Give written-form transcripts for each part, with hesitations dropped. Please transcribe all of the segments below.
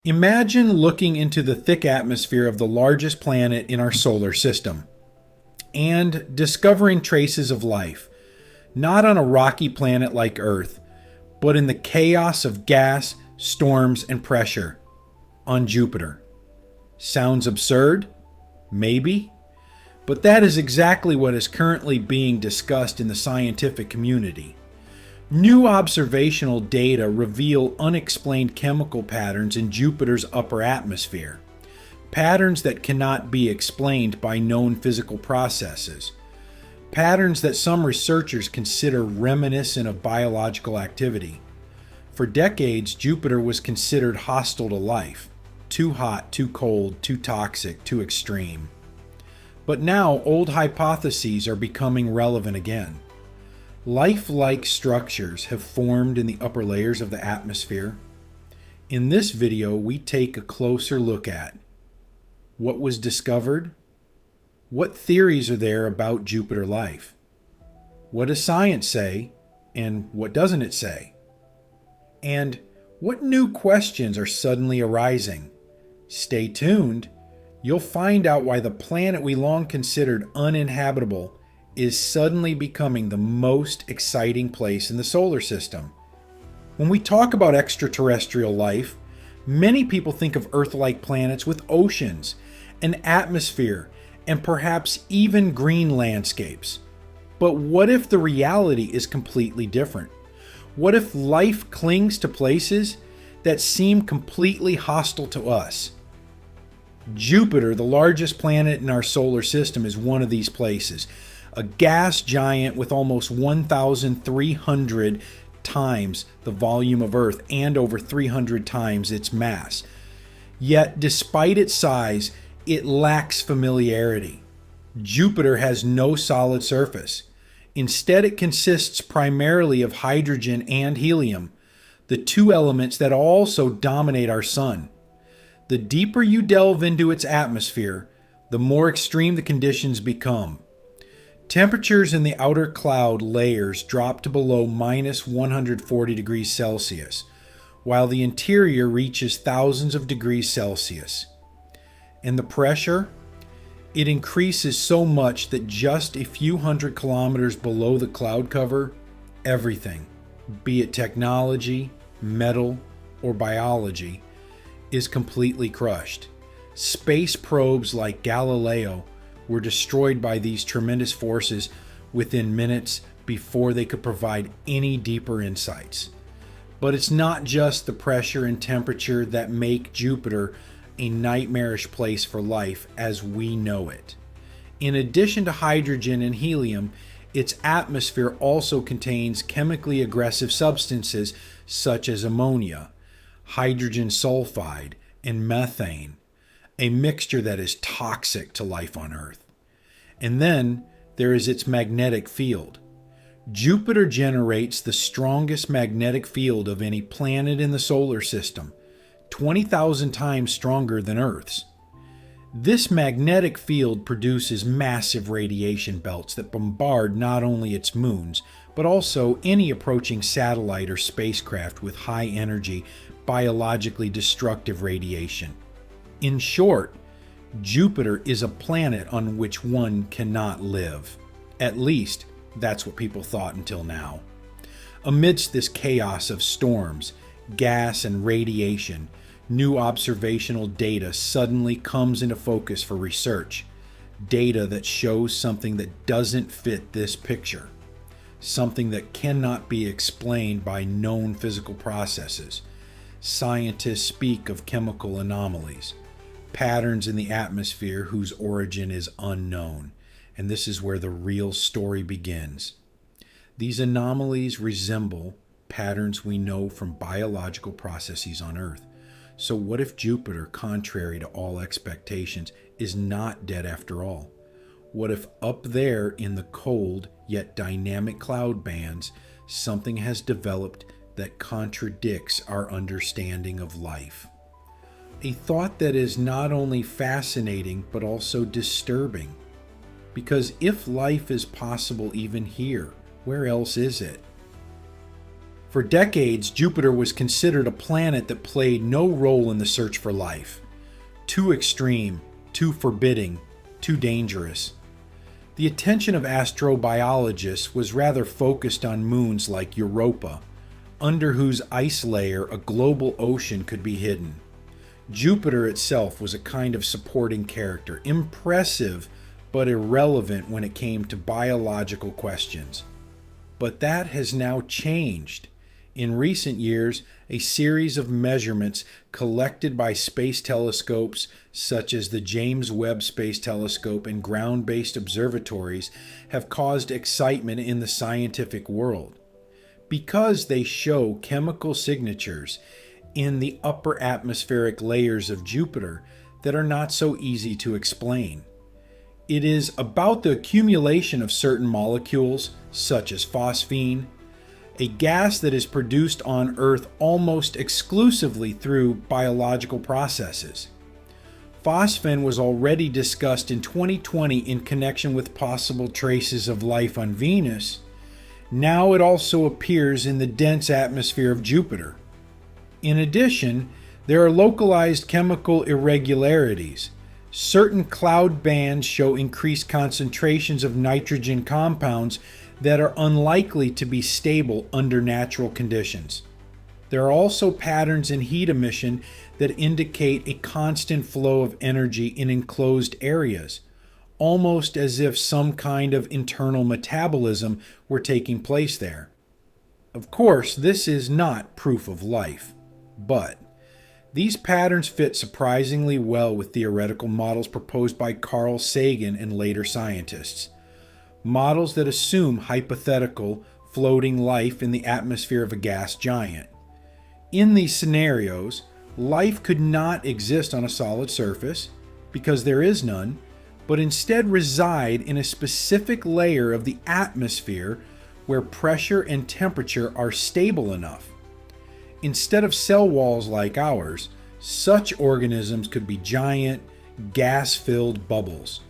Imagine looking into the thick atmosphere of the largest planet in our solar system and discovering traces of life, not on a rocky planet like Earth, but in the chaos of gas, storms, and pressure on Jupiter. Sounds absurd? Maybe. But that is exactly what is currently being discussed in the scientific community. New observational data reveal unexplained chemical patterns in Jupiter's upper atmosphere, patterns that cannot be explained by known physical processes, patterns that some researchers consider reminiscent of biological activity. For decades, Jupiter was considered hostile to life, too hot, too cold, too toxic, too extreme. But now old hypotheses are becoming relevant again. Life-like structures have formed in the upper layers of the atmosphere. In this video, we take a closer look at what was discovered, what theories are there about Jupiter life, what does science say, and what doesn't it say, and what new questions are suddenly arising. Stay tuned. You'll find out why the planet we long considered uninhabitable is suddenly becoming the most exciting place in the solar system. When we talk about extraterrestrial life, many people think of Earth-like planets with oceans, an atmosphere, and perhaps even green landscapes. But what if the reality is completely different? What if life clings to places that seem completely hostile to us? Jupiter, the largest planet in our solar system, is one of these places. A gas giant with almost 1,300 times the volume of Earth and over 300 times its mass. Yet, despite its size, it lacks familiarity. Jupiter has no solid surface. Instead, it consists primarily of hydrogen and helium, the two elements that also dominate our Sun. The deeper you delve into its atmosphere, the more extreme the conditions become. Temperatures in the outer cloud layers drop to below minus 140 degrees Celsius, while the interior reaches thousands of degrees Celsius. And the pressure? It increases so much that just a few hundred kilometers below the cloud cover, everything, be it technology, metal, or biology, is completely crushed. Space probes like Galileo were destroyed by these tremendous forces within minutes before they could provide any deeper insights. But it's not just the pressure and temperature that make Jupiter a nightmarish place for life as we know it. In addition to hydrogen and helium, its atmosphere also contains chemically aggressive substances such as ammonia, hydrogen sulfide, and methane, a mixture that is toxic to life on Earth. And then there is its magnetic field. Jupiter generates the strongest magnetic field of any planet in the solar system, 20,000 times stronger than Earth's. This magnetic field produces massive radiation belts that bombard not only its moons, but also any approaching satellite or spacecraft with high energy, biologically destructive radiation. In short, Jupiter is a planet on which one cannot live. At least, that's what people thought until now. Amidst this chaos of storms, gas, and radiation, new observational data suddenly comes into focus for research. Data that shows something that doesn't fit this picture. Something that cannot be explained by known physical processes. Scientists speak of chemical anomalies, patterns in the atmosphere whose origin is unknown. And this is where the real story begins. These anomalies resemble patterns we know from biological processes on Earth. So what if Jupiter, contrary to all expectations, is not dead after all? What if up there in the cold yet dynamic cloud bands, something has developed that contradicts our understanding of life? A thought that is not only fascinating but also disturbing. Because if life is possible even here, where else is it? For decades, Jupiter was considered a planet that played no role in the search for life. Too extreme, too forbidding, too dangerous. The attention of astrobiologists was rather focused on moons like Europa, under whose ice layer a global ocean could be hidden. Jupiter itself was a kind of supporting character, impressive but irrelevant when it came to biological questions. But that has now changed. In recent years, a series of measurements collected by space telescopes such as the James Webb Space Telescope and ground-based observatories have caused excitement in the scientific world because they show chemical signatures in the upper atmospheric layers of Jupiter that are not so easy to explain. It is about the accumulation of certain molecules, such as phosphine, a gas that is produced on Earth almost exclusively through biological processes. Phosphine was already discussed in 2020 in connection with possible traces of life on Venus. Now it also appears in the dense atmosphere of Jupiter. In addition, there are localized chemical irregularities. Certain cloud bands show increased concentrations of nitrogen compounds that are unlikely to be stable under natural conditions. There are also patterns in heat emission that indicate a constant flow of energy in enclosed areas, almost as if some kind of internal metabolism were taking place there. Of course, this is not proof of life, but these patterns fit surprisingly well with theoretical models proposed by Carl Sagan and later scientists. Models that assume hypothetical, floating life in the atmosphere of a gas giant. In these scenarios, life could not exist on a solid surface, because there is none, but instead reside in a specific layer of the atmosphere where pressure and temperature are stable enough. Instead of cell walls like ours, such organisms could be giant, gas-filled bubbles,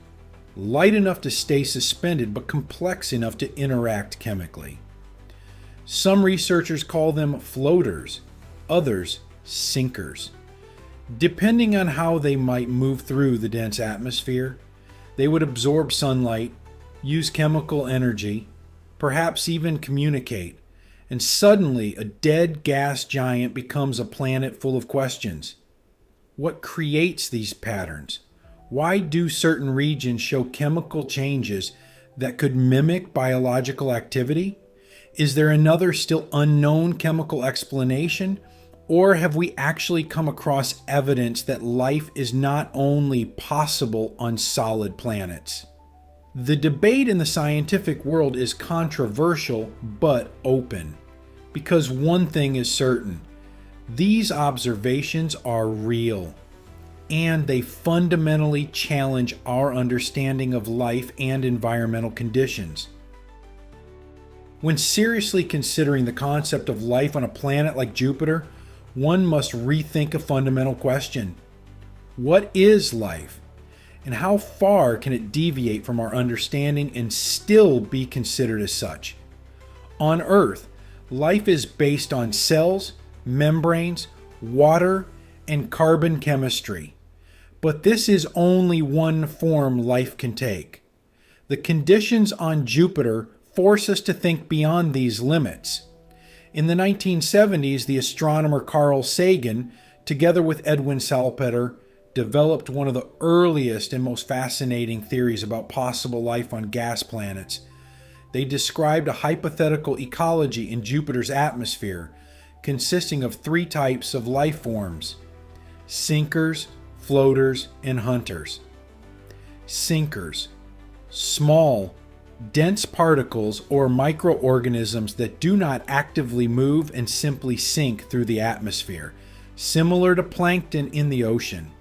light enough to stay suspended but complex enough to interact chemically. Some researchers call them floaters, others sinkers. Depending on how they might move through the dense atmosphere, they would absorb sunlight, use chemical energy, perhaps even communicate, and suddenly a dead gas giant becomes a planet full of questions. What creates these patterns? Why do certain regions show chemical changes that could mimic biological activity? Is there another still unknown chemical explanation? Or have we actually come across evidence that life is not only possible on solid planets? The debate in the scientific world is controversial but open, because one thing is certain: these observations are real, and they fundamentally challenge our understanding of life and environmental conditions. When seriously considering the concept of life on a planet like Jupiter, one must rethink a fundamental question. What is life? And how far can it deviate from our understanding and still be considered as such? On Earth, life is based on cells, membranes, water, and carbon chemistry. But this is only one form life can take. The conditions on Jupiter force us to think beyond these limits. In the 1970s, the astronomer Carl Sagan, together with Edwin Salpeter, developed one of the earliest and most fascinating theories about possible life on gas planets. They described a hypothetical ecology in Jupiter's atmosphere, consisting of three types of life forms: sinkers, floaters, and hunters. Sinkers: small, dense particles or microorganisms that do not actively move and simply sink through the atmosphere, similar to plankton in the ocean.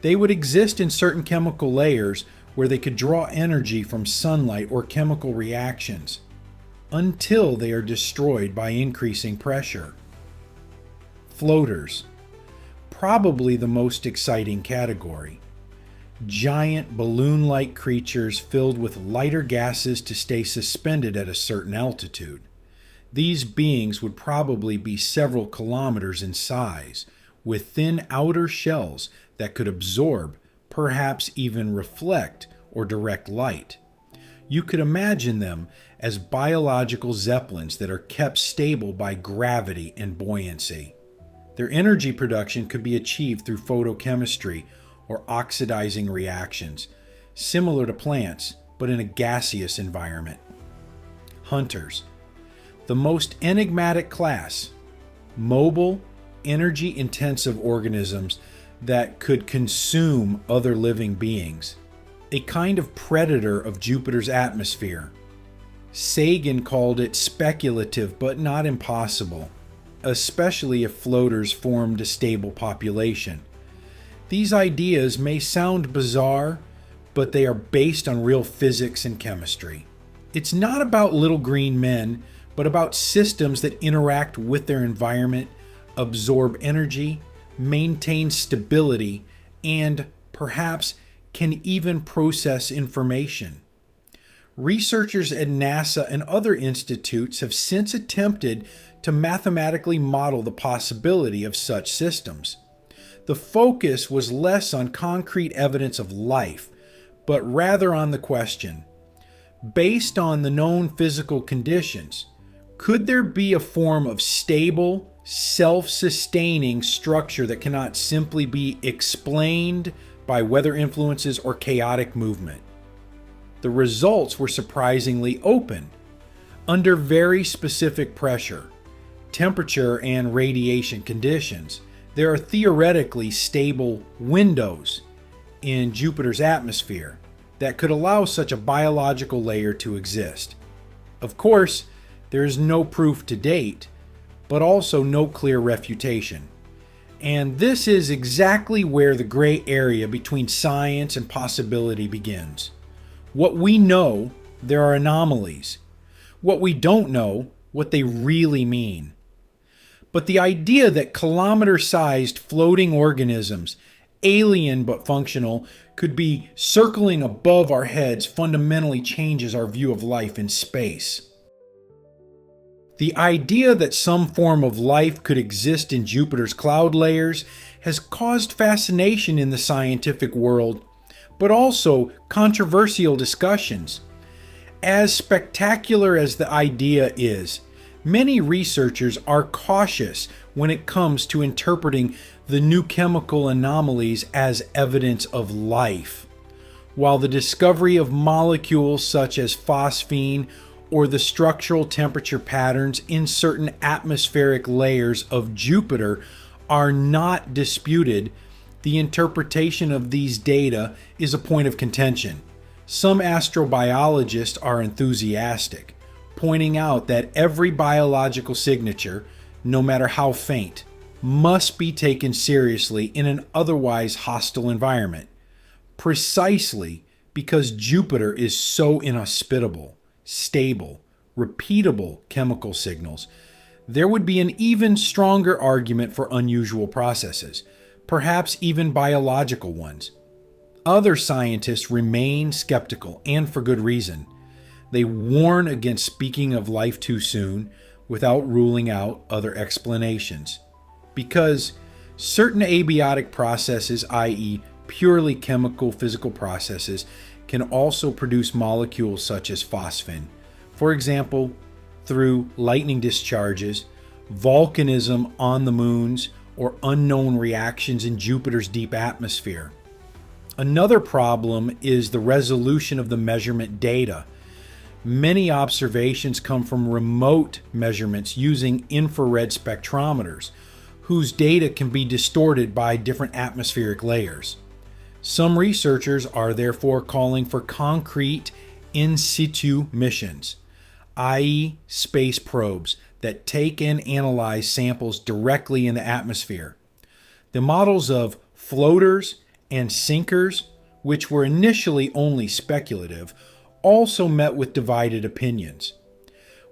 They would exist in certain chemical layers where they could draw energy from sunlight or chemical reactions, until they are destroyed by increasing pressure. Floaters: probably the most exciting category. Giant balloon-like creatures filled with lighter gases to stay suspended at a certain altitude. These beings would probably be several kilometers in size, with thin outer shells that could absorb, perhaps even reflect or direct light. You could imagine them as biological zeppelins that are kept stable by gravity and buoyancy. Their energy production could be achieved through photochemistry or oxidizing reactions, similar to plants, but in a gaseous environment. Hunters. The most enigmatic class. Mobile, energy-intensive organisms that could consume other living beings. A kind of predator of Jupiter's atmosphere. Sagan called it speculative but not impossible, especially if floaters formed a stable population. These ideas may sound bizarre, but they are based on real physics and chemistry. It's not about little green men, but about systems that interact with their environment, absorb energy, maintain stability, and perhaps can even process information. Researchers at NASA and other institutes have since attempted to mathematically model the possibility of such systems. The focus was less on concrete evidence of life, but rather on the question, based on the known physical conditions, could there be a form of stable, self-sustaining structure that cannot simply be explained by weather influences or chaotic movement? The results were surprisingly open. Under very specific pressure, temperature, and radiation conditions, there are theoretically stable windows in Jupiter's atmosphere that could allow such a biological layer to exist. Of course, there is no proof to date, but also no clear refutation. And this is exactly where the gray area between science and possibility begins. What we know, there are anomalies. What we don't know, what they really mean. But the idea that kilometer-sized floating organisms, alien but functional, could be circling above our heads fundamentally changes our view of life in space. The idea that some form of life could exist in Jupiter's cloud layers has caused fascination in the scientific world, but also controversial discussions. As spectacular as the idea is, many researchers are cautious when it comes to interpreting the new chemical anomalies as evidence of life, while the discovery of molecules such as phosphine or the structural temperature patterns in certain atmospheric layers of Jupiter are not disputed, the interpretation of these data is a point of contention. Some astrobiologists are enthusiastic, pointing out that every biological signature, no matter how faint, must be taken seriously in an otherwise hostile environment, precisely because Jupiter is so inhospitable. Stable, repeatable chemical signals, there would be an even stronger argument for unusual processes, perhaps even biological ones. Other scientists remain skeptical, and for good reason. They warn against speaking of life too soon without ruling out other explanations, because certain abiotic processes, i.e., purely chemical physical processes, can also produce molecules such as phosphine. For example, through lightning discharges, volcanism on the moons, or unknown reactions in Jupiter's deep atmosphere. Another problem is the resolution of the measurement data. Many observations come from remote measurements using infrared spectrometers, whose data can be distorted by different atmospheric layers. Some researchers are therefore calling for concrete in situ missions, i.e., space probes that take and analyze samples directly in the atmosphere. The models of floaters and sinkers, which were initially only speculative, also met with divided opinions.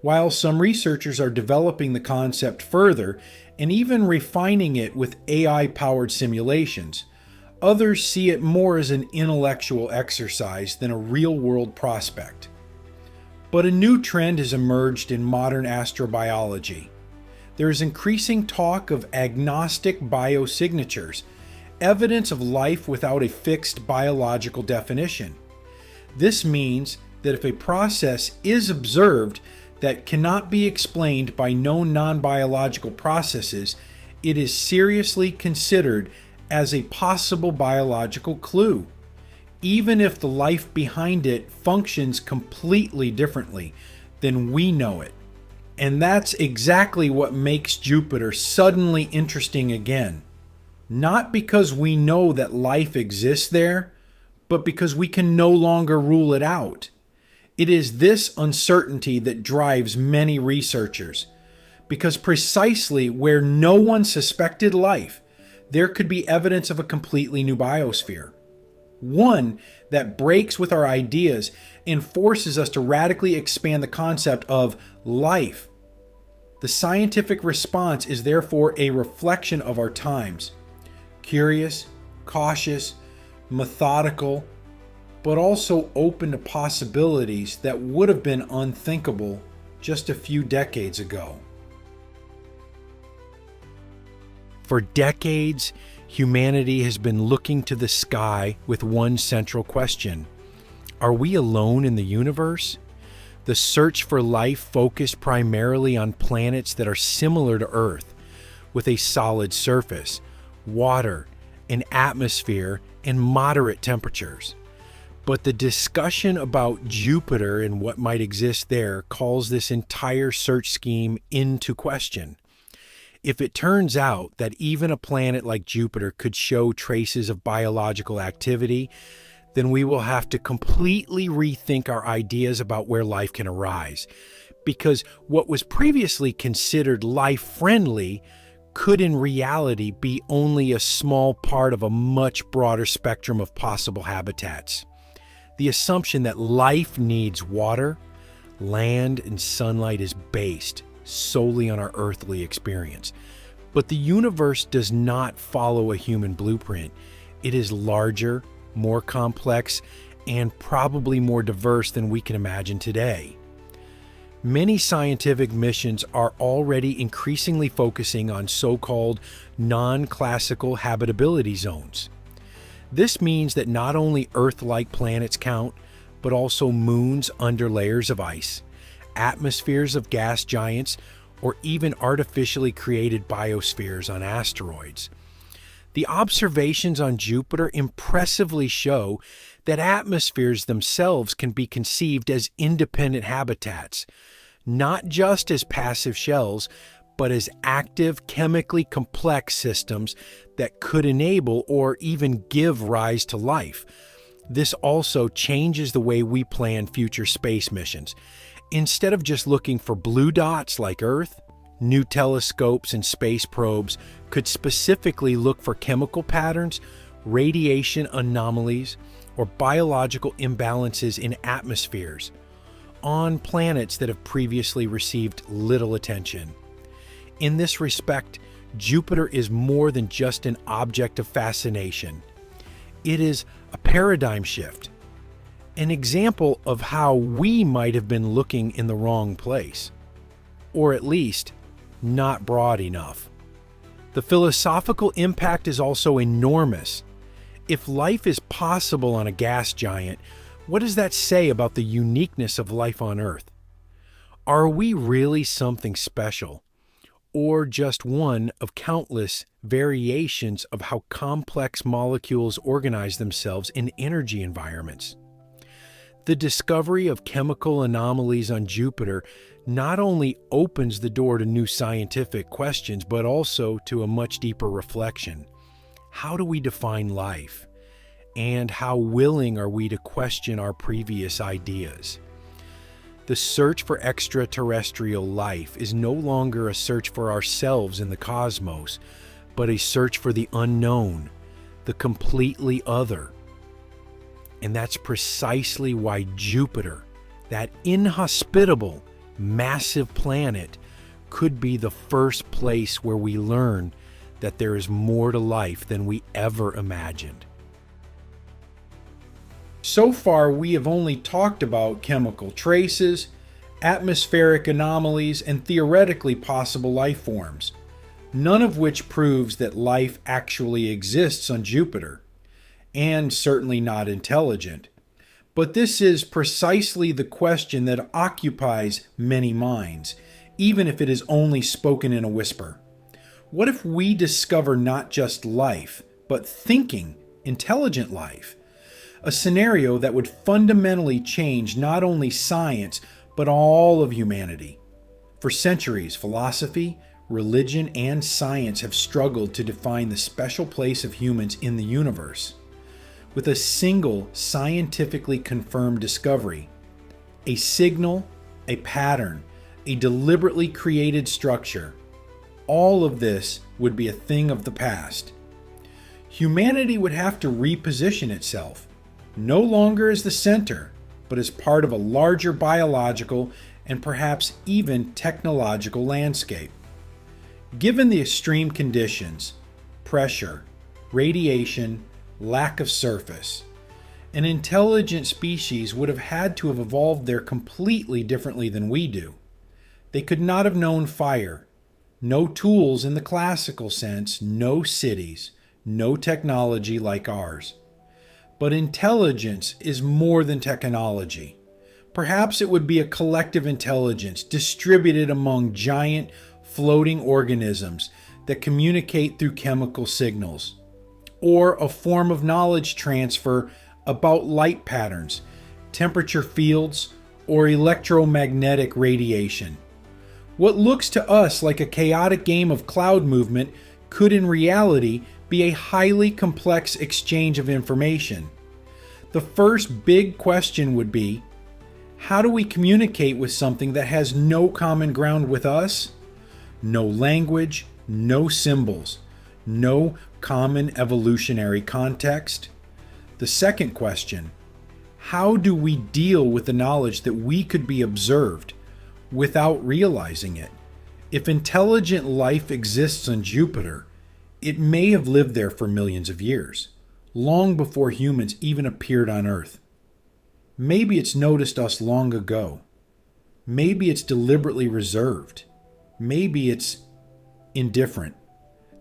While some researchers are developing the concept further and even refining it with AI-powered simulations, others see it more as an intellectual exercise than a real-world prospect. But a new trend has emerged in modern astrobiology. There is increasing talk of agnostic biosignatures, evidence of life without a fixed biological definition. This means that if a process is observed that cannot be explained by known non-biological processes, it is seriously considered as a possible biological clue, even if the life behind it functions completely differently than we know it. And that's exactly what makes Jupiter suddenly interesting again. Not because we know that life exists there, but because we can no longer rule it out. It is this uncertainty that drives many researchers, because precisely where no one suspected life, there could be evidence of a completely new biosphere. One that breaks with our ideas and forces us to radically expand the concept of life. The scientific response is therefore a reflection of our times. Curious, cautious, methodical, but also open to possibilities that would have been unthinkable just a few decades ago. For decades, humanity has been looking to the sky with one central question: are we alone in the universe? The search for life focused primarily on planets that are similar to Earth, with a solid surface, water, an atmosphere, and moderate temperatures. But the discussion about Jupiter and what might exist there calls this entire search scheme into question. If it turns out that even a planet like Jupiter could show traces of biological activity, then we will have to completely rethink our ideas about where life can arise, because what was previously considered life-friendly could in reality be only a small part of a much broader spectrum of possible habitats. The assumption that life needs water, land, and sunlight is based solely on our earthly experience. But the universe does not follow a human blueprint. It is larger, more complex, and probably more diverse than we can imagine today. Many scientific missions are already increasingly focusing on so-called non-classical habitability zones. This means that not only Earth-like planets count, but also moons under layers of ice, atmospheres of gas giants, or even artificially created biospheres on asteroids. The observations on Jupiter impressively show that atmospheres themselves can be conceived as independent habitats, not just as passive shells, but as active, chemically complex systems that could enable or even give rise to life. This also changes the way we plan future space missions. Instead of just looking for blue dots like Earth, new telescopes and space probes could specifically look for chemical patterns, radiation anomalies, or biological imbalances in atmospheres on planets that have previously received little attention. In this respect, Jupiter is more than just an object of fascination. It is a paradigm shift, an example of how we might have been looking in the wrong place, or at least not broad enough. The philosophical impact is also enormous. If life is possible on a gas giant, what does that say about the uniqueness of life on Earth? Are we really something special, or just one of countless variations of how complex molecules organize themselves in energy environments? The discovery of chemical anomalies on Jupiter not only opens the door to new scientific questions, but also to a much deeper reflection. How do we define life? And how willing are we to question our previous ideas? The search for extraterrestrial life is no longer a search for ourselves in the cosmos, but a search for the unknown, the completely other. And that's precisely why Jupiter, that inhospitable, massive planet, could be the first place where we learn that there is more to life than we ever imagined. So far, we have only talked about chemical traces, atmospheric anomalies, and theoretically possible life forms, none of which proves that life actually exists on Jupiter, and certainly not intelligent. But this is precisely the question that occupies many minds, even if it is only spoken in a whisper. What if we discover not just life, but thinking, intelligent life? A scenario that would fundamentally change not only science, but all of humanity. For centuries, philosophy, religion, and science have struggled to define the special place of humans in the universe. With a single scientifically confirmed discovery, a signal, a pattern, a deliberately created structure, all of this would be a thing of the past. Humanity would have to reposition itself, no longer as the center, but as part of a larger biological and perhaps even technological landscape. Given the extreme conditions, pressure, radiation, lack of surface, an intelligent species would have had to have evolved there completely differently than we do. They could not have known fire, no tools in the classical sense, no cities, no technology like ours. But intelligence is more than technology. Perhaps it would be a collective intelligence distributed among giant floating organisms that communicate through chemical signals, or a form of knowledge transfer about light patterns, temperature fields, or electromagnetic radiation. What looks to us like a chaotic game of cloud movement could in reality be a highly complex exchange of information. The first big question would be, how do we communicate with something that has no common ground with us? No language, no symbols, no common evolutionary context? The second question, how do we deal with the knowledge that we could be observed without realizing it? If intelligent life exists on Jupiter, it may have lived there for millions of years, long before humans even appeared on Earth. Maybe it's noticed us long ago. Maybe it's deliberately reserved. Maybe it's indifferent.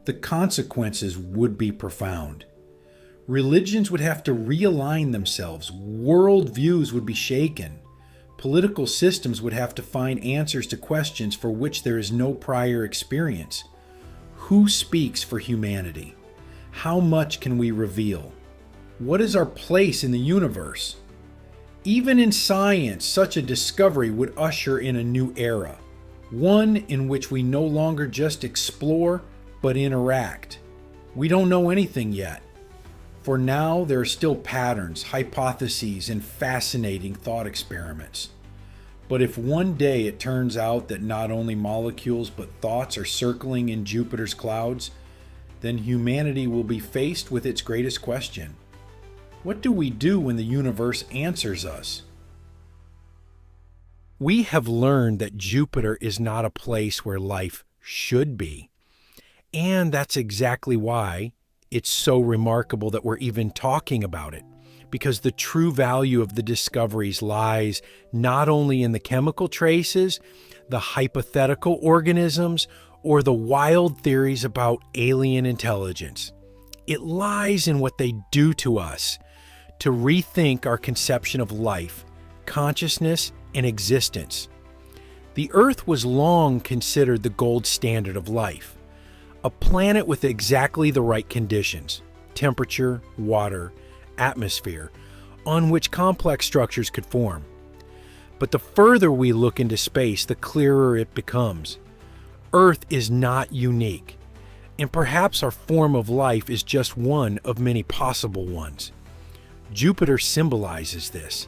The consequences would be profound. Religions would have to realign themselves. Worldviews would be shaken. Political systems would have to find answers to questions for which there is no prior experience. Who speaks for humanity? How much can we reveal? What is our place in the universe? Even in science, such a discovery would usher in a new era, one in which we no longer just explore, but interact. We don't know anything yet. For now, there are still patterns, hypotheses, and fascinating thought experiments. But if one day it turns out that not only molecules but thoughts are circling in Jupiter's clouds, then humanity will be faced with its greatest question. What do we do when the universe answers us? We have learned that Jupiter is not a place where life should be. And that's exactly why it's so remarkable that we're even talking about it, because the true value of the discoveries lies not only in the chemical traces, the hypothetical organisms, or the wild theories about alien intelligence. It lies in what they do to us, to rethink our conception of life, consciousness, and existence. The Earth was long considered the gold standard of life, a planet with exactly the right conditions, temperature, water, atmosphere, on which complex structures could form. But the further we look into space, the clearer it becomes. Earth is not unique, and perhaps our form of life is just one of many possible ones. Jupiter symbolizes this,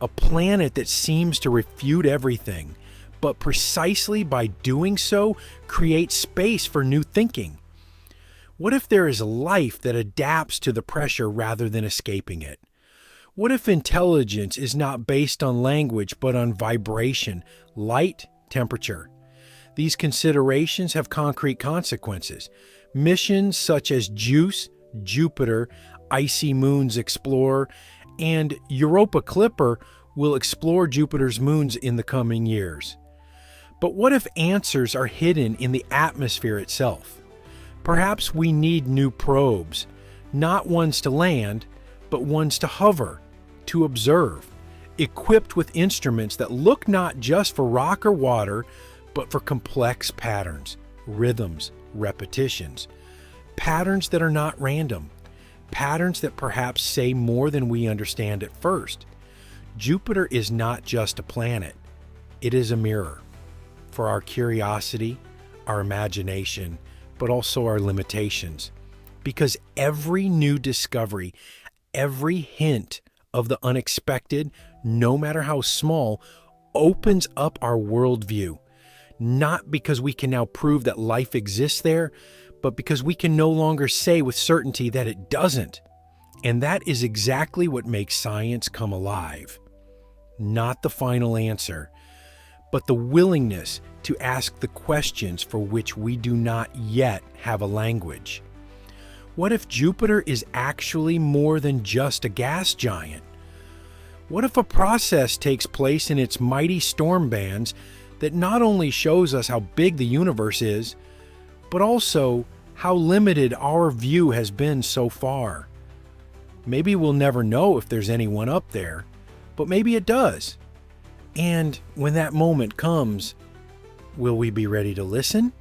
a planet that seems to refute everything, but precisely by doing so, creates space for new thinking. What if there is a life that adapts to the pressure rather than escaping it? What if intelligence is not based on language but on vibration, light, temperature? These considerations have concrete consequences. Missions such as JUICE, Jupiter, Icy Moons Explorer, and Europa Clipper we'll explore Jupiter's moons in the coming years. But what if answers are hidden in the atmosphere itself? Perhaps we need new probes, not ones to land, but ones to hover, to observe, equipped with instruments that look not just for rock or water, but for complex patterns, rhythms, repetitions, patterns that are not random, patterns that perhaps say more than we understand at first. Jupiter is not just a planet, it is a mirror for our curiosity, our imagination, but also our limitations. Because every new discovery, every hint of the unexpected, no matter how small, opens up our worldview. Not because we can now prove that life exists there, but because we can no longer say with certainty that it doesn't. And that is exactly what makes science come alive. Not the final answer, but the willingness to ask the questions for which we do not yet have a language. What if Jupiter is actually more than just a gas giant? What if a process takes place in its mighty storm bands that not only shows us how big the universe is, but also how limited our view has been so far? Maybe we'll never know if there's anyone up there, but maybe it does. And when that moment comes, will we be ready to listen?